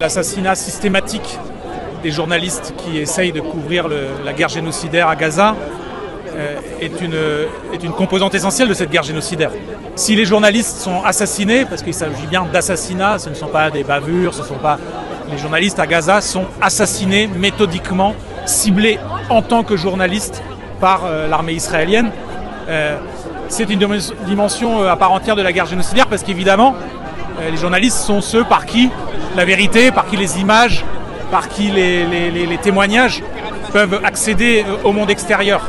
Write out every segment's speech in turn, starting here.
L'assassinat systématique des journalistes qui essayent de couvrir la guerre génocidaire à Gaza est une composante essentielle de cette guerre génocidaire. Si les journalistes sont assassinés, parce qu'il s'agit bien d'assassinats, ce ne sont pas des bavures, les journalistes à Gaza sont assassinés méthodiquement, ciblés en tant que journalistes par l'armée israélienne. C'est une dimension à part entière de la guerre génocidaire parce qu'évidemment, les journalistes sont ceux par qui la vérité, par qui les images, par qui les témoignages peuvent accéder au monde extérieur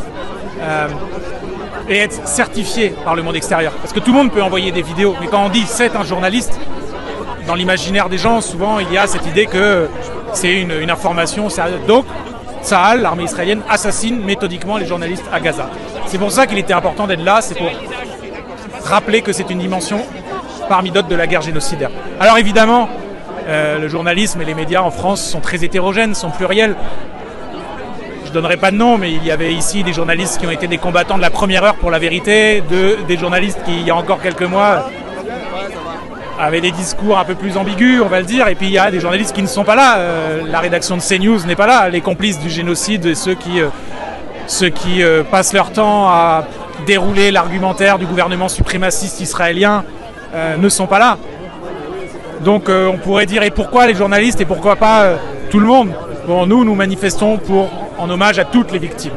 et être certifiés par le monde extérieur. Parce que tout le monde peut envoyer des vidéos, mais quand on dit c'est un journaliste, dans l'imaginaire des gens, souvent il y a cette idée que c'est une information sérieuse. Donc, Tsahal, l'armée israélienne, assassine méthodiquement les journalistes à Gaza. C'est pour ça qu'il était important d'être là, c'est pour rappeler que c'est une dimension parmi d'autres de la guerre génocidaire. Alors évidemment, le journalisme et les médias en France sont très hétérogènes, sont pluriels. Je ne donnerai pas de nom, mais il y avait ici des journalistes qui ont été des combattants de la première heure pour la vérité, des journalistes qui, il y a encore quelques mois, avaient des discours un peu plus ambigus, on va le dire, et puis il y a des journalistes qui ne sont pas là. La rédaction de CNews n'est pas là. Les complices du génocide et ceux qui passent leur temps à dérouler l'argumentaire du gouvernement suprémaciste israélien ne sont pas là. Donc on pourrait dire, et pourquoi les journalistes et pourquoi pas tout le monde? Bon, nous manifestons en hommage à toutes les victimes.